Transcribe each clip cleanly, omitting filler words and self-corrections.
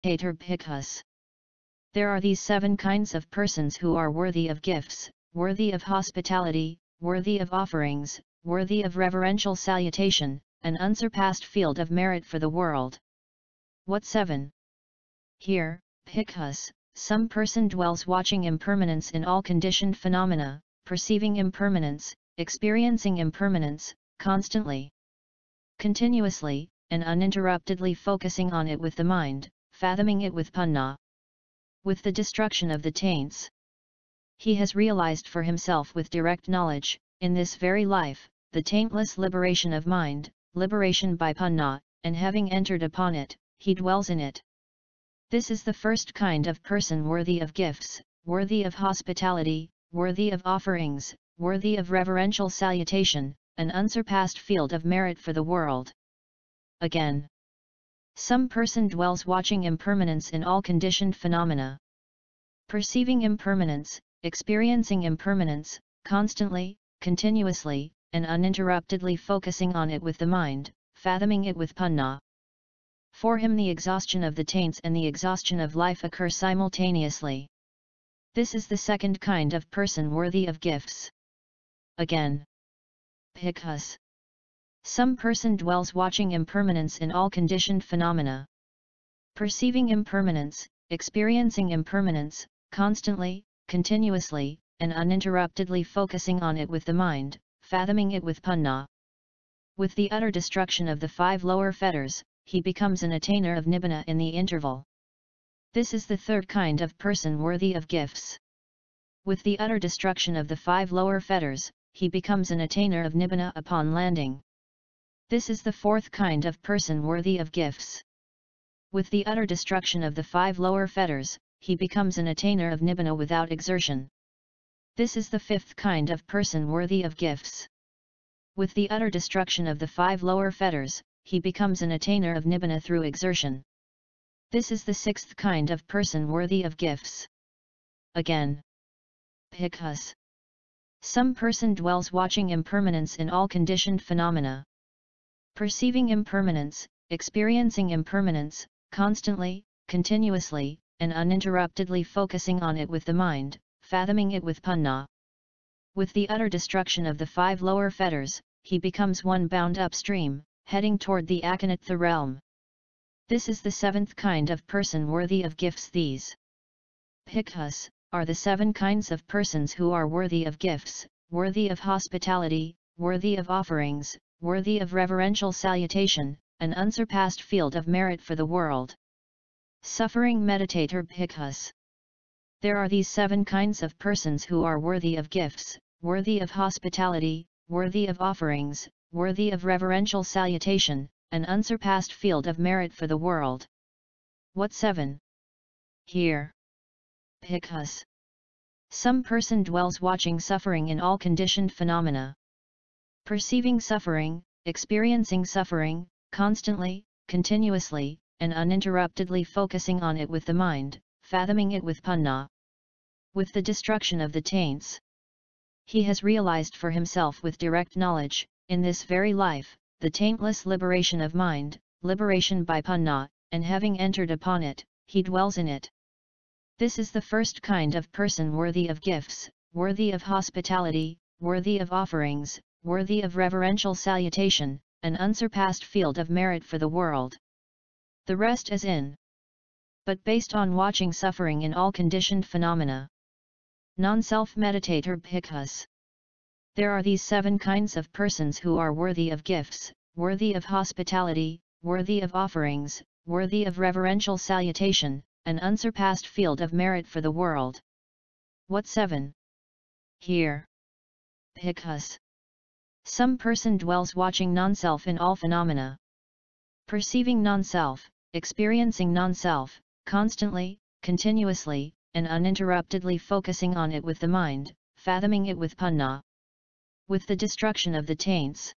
Meditator Bhikkhus. There are these 7 kinds of persons who are worthy of gifts, worthy of hospitality, worthy of offerings, worthy of reverential salutation, an unsurpassed field of merit for the world. What 7? Here, Bhikkhus, some person dwells watching impermanence in all conditioned phenomena, perceiving impermanence, experiencing impermanence, constantly, continuously, and uninterruptedly focusing on it with the mind, fathoming it with panna. With the destruction of the taints, he has realized for himself with direct knowledge, in this very life, the taintless liberation of mind, liberation by panna, and having entered upon it, he dwells in it. This is the first kind of person worthy of gifts, worthy of hospitality, worthy of offerings, worthy of reverential salutation, an unsurpassed field of merit for the world. Again, some person dwells watching impermanence in all conditioned phenomena, perceiving impermanence, experiencing impermanence, constantly, continuously, and uninterruptedly focusing on it with the mind, fathoming it with panna. For him the exhaustion of the taints and the exhaustion of life occur simultaneously. This is the second kind of person worthy of gifts. Again, Bhikkhus. Some person dwells watching impermanence in all conditioned phenomena, perceiving impermanence, experiencing impermanence, constantly, continuously, and uninterruptedly focusing on it with the mind, fathoming it with panna. With the utter destruction of the 5 lower fetters, he becomes an attainer of nibbana in the interval. This is the third kind of person worthy of gifts. With the utter destruction of the 5 lower fetters, he becomes an attainer of nibbana upon landing. This is the fourth kind of person worthy of gifts. With the utter destruction of the 5 lower fetters, he becomes an attainer of nibbana without exertion. This is the fifth kind of person worthy of gifts. With the utter destruction of the 5 lower fetters, he becomes an attainer of nibbana through exertion. This is the sixth kind of person worthy of gifts. Again, Bhikkhus. Some person dwells watching impermanence in all conditioned phenomena, perceiving impermanence, experiencing impermanence, constantly, continuously, and uninterruptedly focusing on it with the mind, fathoming it with panna. With the utter destruction of the 5 lower fetters, he becomes one bound upstream, heading toward the Aniccanupassi realm. This is the seventh kind of person worthy of gifts. These, Bhikkhus, are the 7 kinds of persons who are worthy of gifts, worthy of hospitality, worthy of offerings, worthy of reverential salutation, an unsurpassed field of merit for the world. Suffering Meditator Bhikkhus. There are these 7 kinds of persons who are worthy of gifts, worthy of hospitality, worthy of offerings, worthy of reverential salutation, an unsurpassed field of merit for the world. What 7? Here, Bhikkhus. Some person dwells watching suffering in all conditioned phenomena, perceiving suffering, experiencing suffering, constantly, continuously, and uninterruptedly focusing on it with the mind, fathoming it with panna. With the destruction of the taints, he has realized for himself with direct knowledge, in this very life, the taintless liberation of mind, liberation by panna, and having entered upon it, he dwells in it. This is the first kind of person worthy of gifts, worthy of hospitality, worthy of offerings, worthy of reverential salutation, an unsurpassed field of merit for the world. The rest is in, but based on watching suffering in all conditioned phenomena. Non-self Meditator Bhikkhus. There are these 7 kinds of persons who are worthy of gifts, worthy of hospitality, worthy of offerings, worthy of reverential salutation, an unsurpassed field of merit for the world. What 7? Here, Bhikkhus. Some person dwells watching non-self in all phenomena, perceiving non-self, experiencing non-self, constantly, continuously, and uninterruptedly focusing on it with the mind, fathoming it with panna. With the destruction of the taints,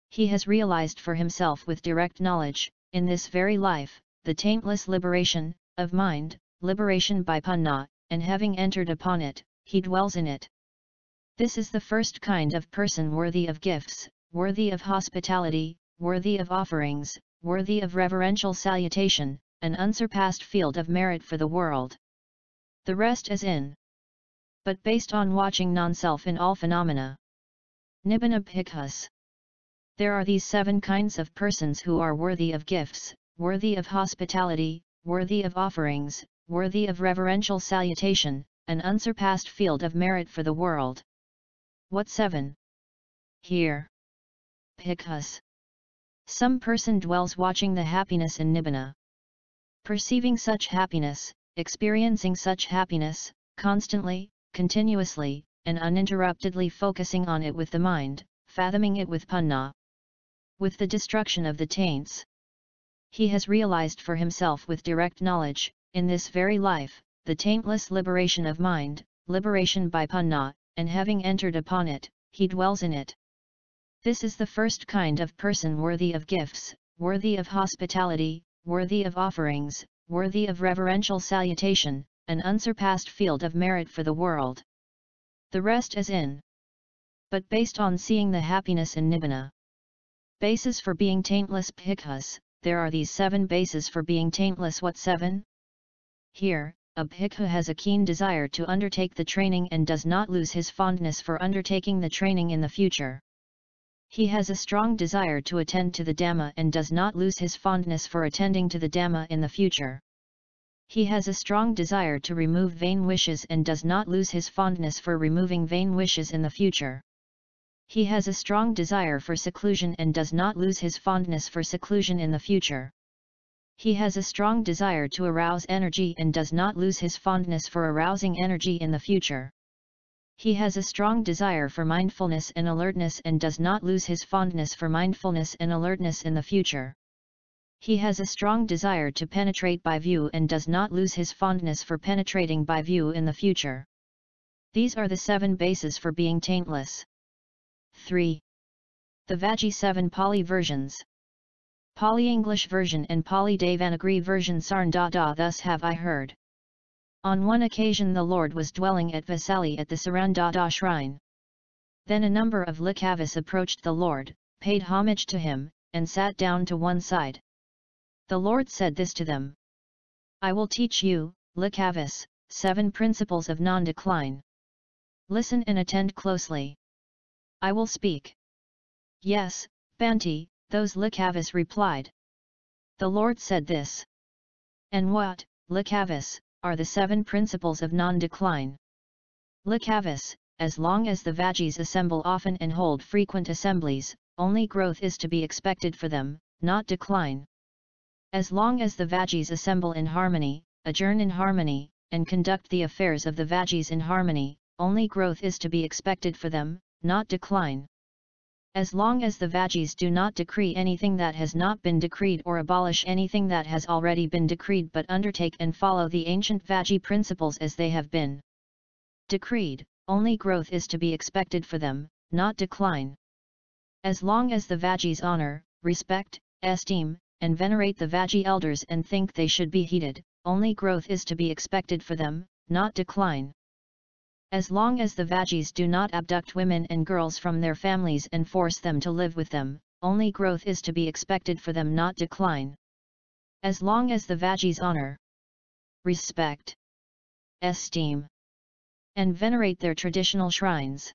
he has realized for himself with direct knowledge, in this very life, the taintless liberation of mind, liberation by panna, and having entered upon it, he dwells in it. This is the first kind of person worthy of gifts, worthy of hospitality, worthy of offerings, worthy of reverential salutation, an unsurpassed field of merit for the world. The rest is in. But based on watching non-self in all phenomena. Nibbana bhikkhus. There are these 7 kinds of persons who are worthy of gifts, worthy of hospitality, worthy of offerings, worthy of reverential salutation, an unsurpassed field of merit for the world. What 7? Here. Bhikkhus. Some person dwells watching the happiness in Nibbana. Perceiving such happiness, experiencing such happiness, constantly, continuously, and uninterruptedly focusing on it with the mind, fathoming it with panna. With the destruction of the taints. He has realized for himself with direct knowledge, in this very life, the taintless liberation of mind, liberation by panna, and having entered upon it, he dwells in it. This is the first kind of person worthy of gifts, worthy of hospitality, worthy of offerings, worthy of reverential salutation, an unsurpassed field of merit for the world. The rest is in. But based on seeing the happiness in Nibbana. Bases for being taintless bhikkhus, there are these 7 bases for being taintless. What 7? Here, a bhikkhu has a keen desire to undertake the training and does not lose his fondness for undertaking the training in the future. He has a strong desire to attend to the Dhamma and does not lose his fondness for attending to the Dhamma in the future. He has a strong desire to remove vain wishes and does not lose his fondness for removing vain wishes in the future. He has a strong desire for seclusion and does not lose his fondness for seclusion in the future. He has a strong desire to arouse energy and does not lose his fondness for arousing energy in the future. He has a strong desire for mindfulness and alertness and does not lose his fondness for mindfulness and alertness in the future. He has a strong desire to penetrate by view and does not lose his fondness for penetrating by view in the future. These are the 7 bases for being taintless. 3. The Vajji 7 Pali versions. Pali English version and Pali Devanagari version. Sarndada. Thus have I heard. On one occasion the Lord was dwelling at Vasali at the Sarandada shrine. Then a number of Licchavis approached the Lord, paid homage to him, and sat down to one side. The Lord said this to them. I will teach you, Licchavis, 7 principles of non-decline. Listen and attend closely. I will speak. Yes, Bhante, those Licchavis replied. The Lord said this. And what, Licchavis, are the 7 principles of non-decline? Licchavis, as long as the vajjis assemble often and hold frequent assemblies, only growth is to be expected for them, not decline. As long as the vajjis assemble in harmony, adjourn in harmony, and conduct the affairs of the vajjis in harmony, only growth is to be expected for them, not decline. As long as the vajjis do not decree anything that has not been decreed or abolish anything that has already been decreed but undertake and follow the ancient vajji principles as they have been decreed, only growth is to be expected for them, not decline. As long as the vajjis honor, respect, esteem, and venerate the vajji elders and think they should be heeded, only growth is to be expected for them, not decline. As long as the vajjis do not abduct women and girls from their families and force them to live with them, only growth is to be expected for them, not decline. As long as the vajjis honor, respect, esteem, and venerate their traditional shrines,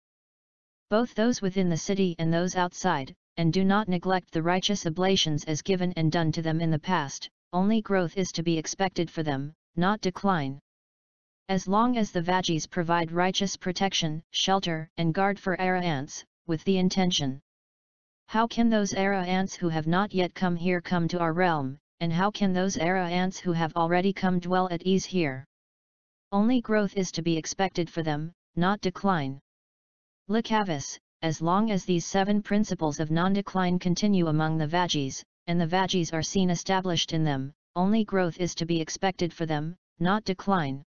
both those within the city and those outside, and do not neglect the righteous oblations as given and done to them in the past, only growth is to be expected for them, not decline. As long as the vajjis provide righteous protection, shelter, and guard for arahants, with the intention. How can those arahants who have not yet come here come to our realm, and how can those arahants who have already come dwell at ease here? Only growth is to be expected for them, not decline. Licchavis, as long as these 7 principles of non-decline continue among the vajjis, and the vajjis are seen established in them, only growth is to be expected for them, not decline.